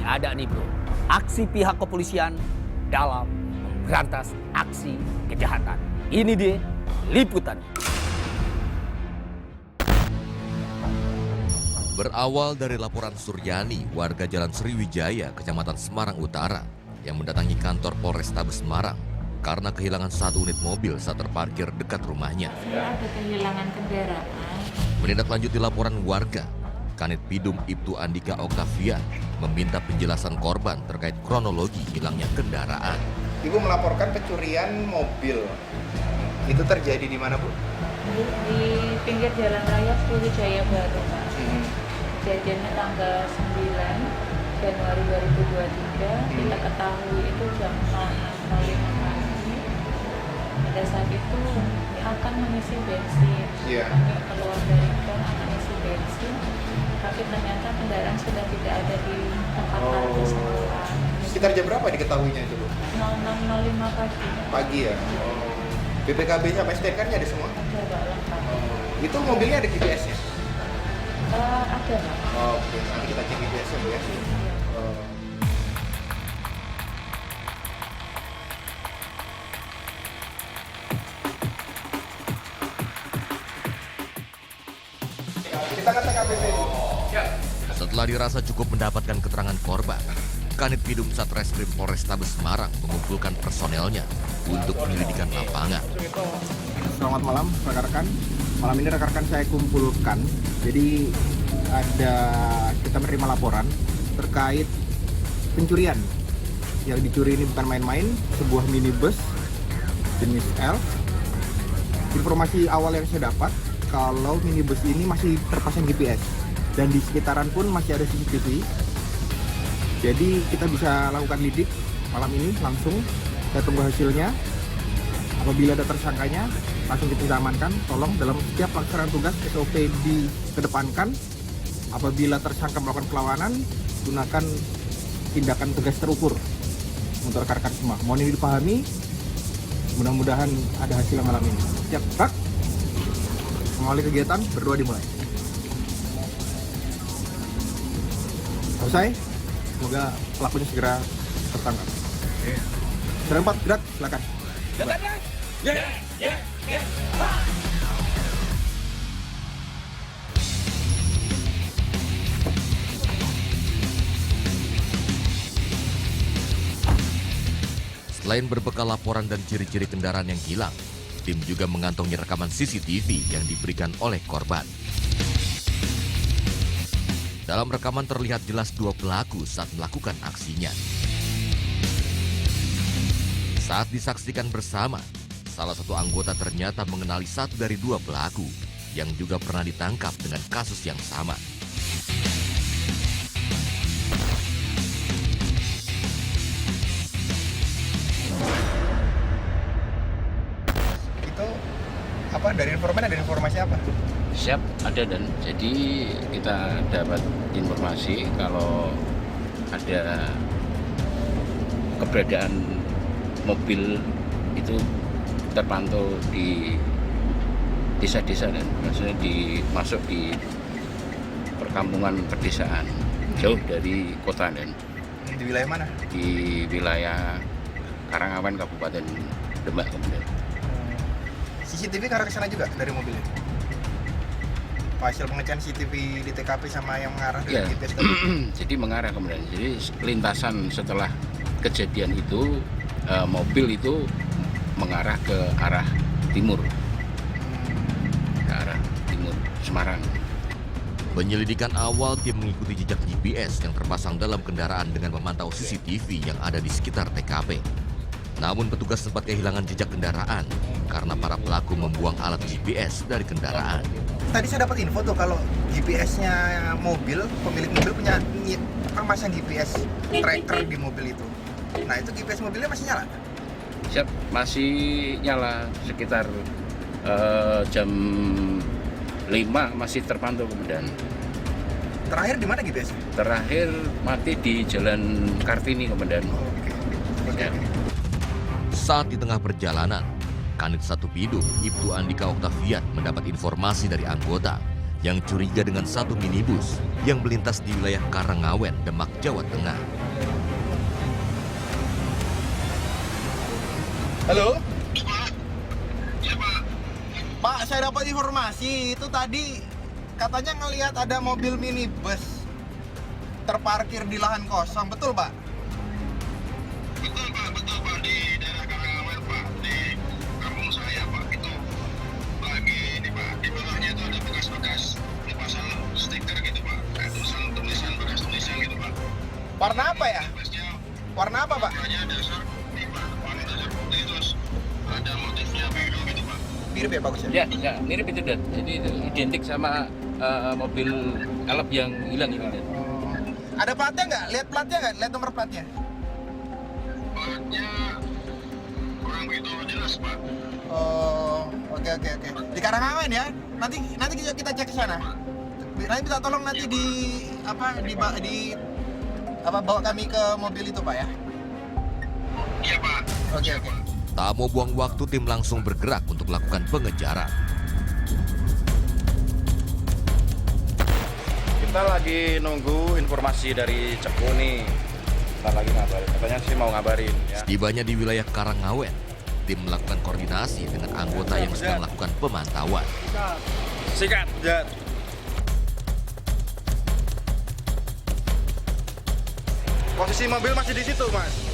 ada nih bro, aksi pihak kepolisian dalam memberantas aksi kejahatan. Ini dia liputan. Berawal dari laporan Suryani, warga Jalan Sriwijaya, Kecamatan Semarang Utara, yang mendatangi kantor Polrestabes Semarang karena kehilangan satu unit mobil saat terparkir dekat rumahnya. Ada kehilangan kendaraan. Menindaklanjuti laporan warga, Kanit Pidum Ibtu Andika Octavian meminta penjelasan korban terkait kronologi hilangnya kendaraan. Ibu melaporkan pencurian mobil. Itu terjadi di mana, Bu? Di pinggir jalan raya Sriwijaya Baru, Pak. Kejadiannya tanggal 9 Januari 2023. Kita ketahui itu jam 06.05 pagi. Pada saat itu akan mengisi bensin. Kami keluar dari gang akan isi bensin. Tapi ternyata kendaraan sudah tidak ada di tempat parkir semula. Sekitar jam berapa diketahuinya itu, Bu? 06.05 pagi. Pagi ya? BPKB sama STNK-nya ada semua? Ada, Pak, lengkap. Itu mobilnya ada GPS-nya? Ada, Pak. Oke, nanti kita cek GPS-nya, Bu ya. Kita ke TKP dulu. Setelah dirasa cukup mendapatkan keterangan korban, Kanit Pidum Satreskrim Polrestabes Semarang mengumpulkan personelnya untuk penyelidikan lapangan. Selamat malam rekan-rekan. Malam ini rekan-rekan saya kumpulkan. Jadi kita menerima laporan terkait pencurian. Yang dicuri ini bukan main-main, sebuah minibus jenis L. Informasi awal yang saya dapat kalau minibus ini masih terpasang GPS dan di sekitaran pun masih ada CCTV. Jadi kita bisa lakukan lidik malam ini langsung. Kita tunggu hasilnya. Apabila ada tersangkanya, langsung kita amankan. Tolong dalam setiap pelaksanaan tugas SOP dikedepankan. Apabila tersangka melakukan perlawanan, gunakan tindakan tegas terukur untuk rekan-rekan semua. Mohon ini dipahami. Mudah-mudahan ada hasil malam ini. Siap, Pak. Mengawali kegiatan, berdua dimulai. Selesai. Semoga pelakunya segera tertangkap. Sudah 4, gerak, silakan. Selain berbekal laporan dan ciri-ciri kendaraan yang hilang, tim juga mengantongi rekaman CCTV yang diberikan oleh korban. Dalam rekaman terlihat jelas dua pelaku saat melakukan aksinya. Saat disaksikan bersama, salah satu anggota ternyata mengenali satu dari dua pelaku yang juga pernah ditangkap dengan kasus yang sama. Itu apa? Dari informan ada informasi apa? Siap, ada. Dan jadi kita dapat informasi kalau ada keberadaan mobil itu terpantau di desa-desa dan maksudnya masuk di perkampungan pedesaan jauh dari kota dan Di wilayah mana? di wilayah Karangawan Kabupaten Demak kemudian. CCTV ke arah sana juga dari mobilnya? Hasil pengecekan CCTV di TKP sama yang mengarah Ya, dari GPS tadi? jadi mengarah kemudian. Jadi lintasan setelah kejadian itu mobil itu mengarah ke arah timur, ke arah timur Semarang. Penyelidikan awal tim mengikuti jejak GPS yang terpasang dalam kendaraan dengan memantau CCTV yang ada di sekitar TKP. Namun petugas sempat kehilangan jejak kendaraan karena para pelaku membuang alat GPS dari kendaraan. Tadi saya dapat info tuh kalau GPS-nya mobil, pemilik mobil punya pasang GPS tracker di mobil itu. Nah itu GPS mobilnya masih nyala? Siap, masih nyala sekitar jam 5 masih terpantau kemudian. Terakhir di mana GPS? Terakhir mati di Jalan Kartini kemudian. Oke. Ya. Saat di tengah perjalanan, Kanit 1 Pidum Ibtu Andika Octavian mendapat informasi dari anggota yang curiga dengan satu minibus yang melintas di wilayah Karangawen, Demak, Jawa Tengah. Halo? Pak, saya dapat informasi itu tadi katanya ngelihat ada mobil minibus terparkir di lahan kosong, betul Pak? Betul Pak, di daerah Karangawen Pak, di kampung saya Pak, itu lagi ini Pak, di bawahnya itu ada bekas-bekas dipasang stiker gitu Pak, kayak tulisan bekas tulisan gitu Pak. Warna apa ya? Bekasnya Warna apa Pak? warnanya dasar ini Pak, warna dasar putih terus ada motifnya biru gitu Pak. Mirip ya bagusnya? Ya, mirip itu Dan. Jadi itu identik sama mobil Alp yang hilang itu Dan. Ada platnya nggak? Lihat platnya nggak? Lihat nomor platnya? Platnya kurang begitu jelas Pak. Oh, oke. Di Karangawen ya? Nanti kita cek ke sana. Nanti minta tolong nanti bawa kami ke mobil itu Pak ya. Iya Pak. Oke. Tak mau buang waktu, tim langsung bergerak untuk melakukan pengejaran. Kita lagi nunggu informasi dari Cepu nih. Ntar lagi ngabarin. Katanya sih mau ngabarin ya. Setibanya di wilayah Karangawen, tim melakukan koordinasi dengan anggota yang sedang melakukan pemantauan. Sikat, Jar. Posisi mobil masih di situ, Mas.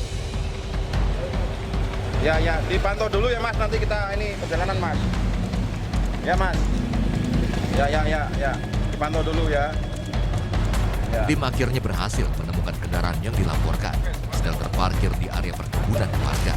Ya, dipantau dulu ya, Mas. Nanti kita ini perjalanan, Mas. Ya, Mas. Ya. Dipantau dulu ya. Ya. Tim akhirnya berhasil menemukan kendaraan yang dilaporkan sedang terparkir di area perkebunan warga.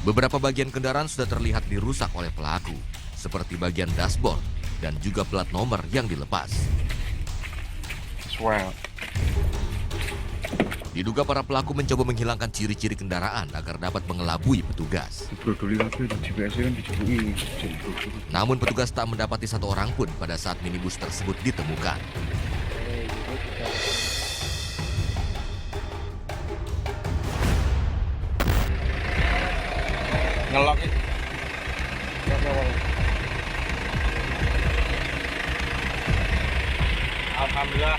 Beberapa bagian kendaraan sudah terlihat dirusak oleh pelaku, seperti bagian dashboard dan juga plat nomor yang dilepas. Diduga para pelaku mencoba menghilangkan ciri-ciri kendaraan agar dapat mengelabui petugas. Namun petugas tak mendapati satu orang pun pada saat minibus tersebut ditemukan. Ngelok itu. Alhamdulillah.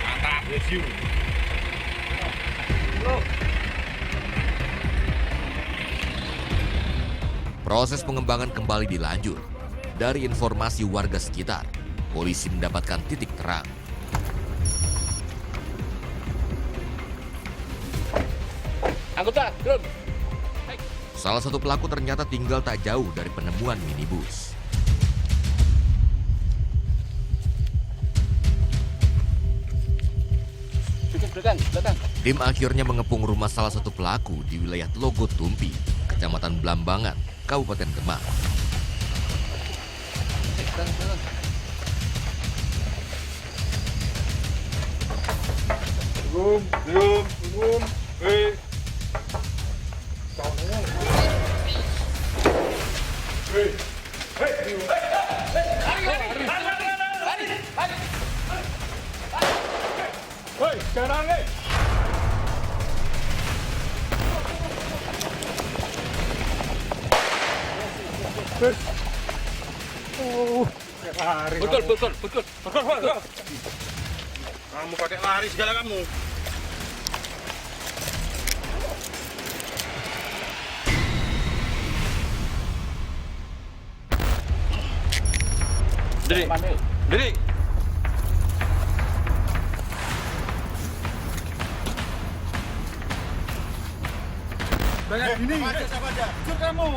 Mantap, bless you. Proses pengembangan kembali dilanjut. Dari informasi warga sekitar, polisi mendapatkan titik terang. Anggota, turun. Salah satu pelaku ternyata tinggal tak jauh dari penemuan minibus. Belakang. Tim akhirnya mengepung rumah salah satu pelaku di wilayah Tlogo Tumpi, Kecamatan Blambangan, Kabupaten Demak. Betul. Kamu pakai lari segala kamu. Diri. Banyak ini. Siapa aja? Jujur kamu.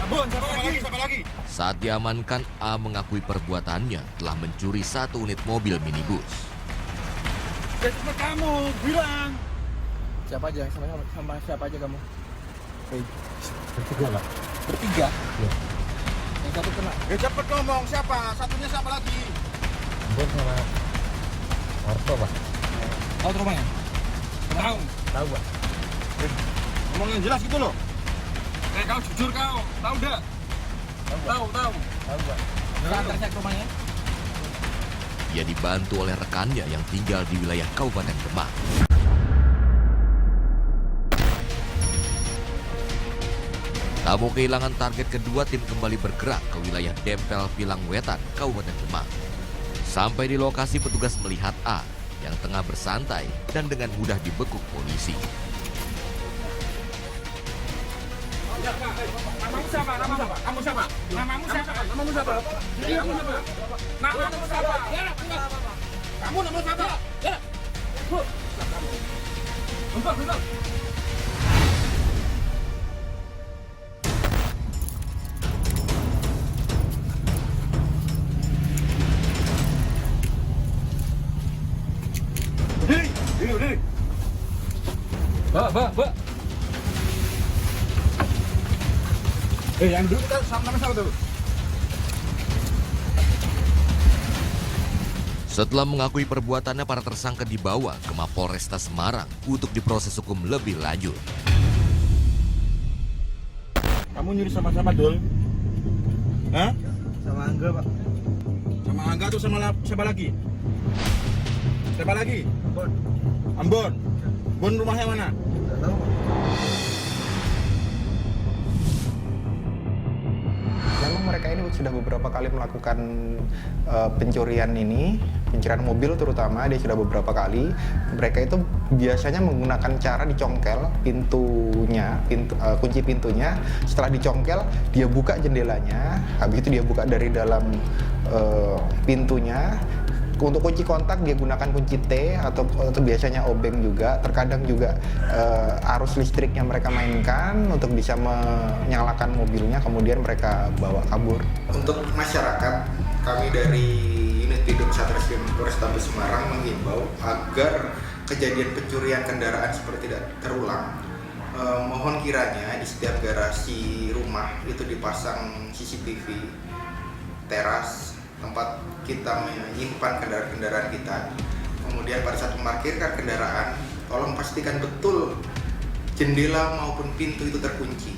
Abon, siapa lagi? Saat diamankan, A mengakui perbuatannya telah mencuri satu unit mobil minibus. Siapa kamu? Bilang. Siapa aja? Sama siapa aja kamu? Bertiga lah. Bertiga? Iya. Yang satu kena. Ya cepet ngomong, siapa? Satunya siapa lagi? Bos sama Marto, Pak. Tahu rumahnya? Tahu. Tahu, Pak. Ngomong yang jelas gitu loh. Kau jujur kau, tahu enggak? Tahu. Tahu, Pak. Antar saya ke rumahnya. Ia dibantu oleh rekannya yang tinggal di wilayah Kabupaten Demak. Tak mau kehilangan target kedua, tim kembali bergerak ke wilayah Dempel Pilang Wetan, Kabupaten Demak. Sampai di lokasi, petugas melihat A yang tengah bersantai dan dengan mudah dibekuk polisi. Namamu siapa? Kamu siapa? Namamu siapa? Namamu siapa? Namamu siapa? Kamu namamu siapa? Ya. Bentar. Diri. Mbak. Yang dulu kita sama-sama dulu. Setelah mengakui perbuatannya, para tersangka dibawa ke Mapolresta Semarang untuk diproses hukum lebih lanjut. Kamu nyuri sama siapa, Dul? Hah? Sama Angga, Pak. Sama Angga tuh sama siapa lagi? Siapa lagi? Ambon. Ambon rumahnya mana? Nggak tahu, Pak. Memang mereka ini sudah beberapa kali melakukan pencurian mobil terutama, dia sudah beberapa kali. Mereka itu biasanya menggunakan cara dicongkel kunci pintunya. Setelah dicongkel, dia buka jendelanya, habis itu dia buka dari dalam pintunya. Untuk kunci kontak dia gunakan kunci T atau biasanya obeng juga. Terkadang juga arus listriknya mereka mainkan untuk bisa menyalakan mobilnya, kemudian mereka bawa kabur. Untuk masyarakat, kami dari Unit Bidum Satreskrim Polrestabes Semarang menghimbau agar kejadian pencurian kendaraan seperti tidak terulang. Mohon kiranya di setiap garasi rumah itu dipasang CCTV teras tempat kita menyimpan kendaraan-kendaraan kita. Kemudian pada saat memarkirkan kendaraan, tolong pastikan betul jendela maupun pintu itu terkunci.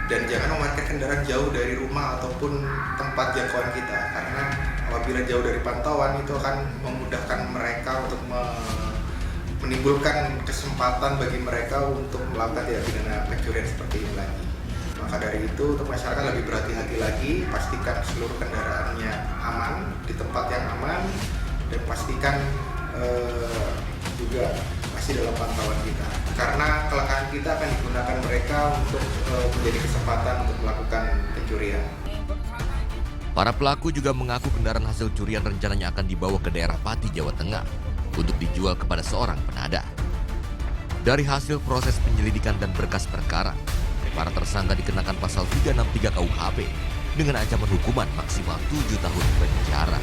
Dan jangan memarkir kendaraan jauh dari rumah ataupun tempat jangkauan kita, karena apabila jauh dari pantauan itu akan memudahkan mereka untuk menimbulkan kesempatan bagi mereka untuk melakukan tindak pidana pencurian seperti ini lagi. Maka dari itu, untuk masyarakat lebih berhati-hati lagi, pastikan seluruh kendaraannya aman, di tempat yang aman, dan pastikan juga masih dalam pantauan kita. Karena kelangkaan kita akan digunakan mereka untuk menjadi kesempatan untuk melakukan pencurian. Para pelaku juga mengaku kendaraan hasil curian rencananya akan dibawa ke daerah Pati, Jawa Tengah untuk dijual kepada seorang penadah. Dari hasil proses penyelidikan dan berkas perkara, para tersangka dikenakan pasal 363 KUHP dengan ancaman hukuman maksimal 7 tahun penjara.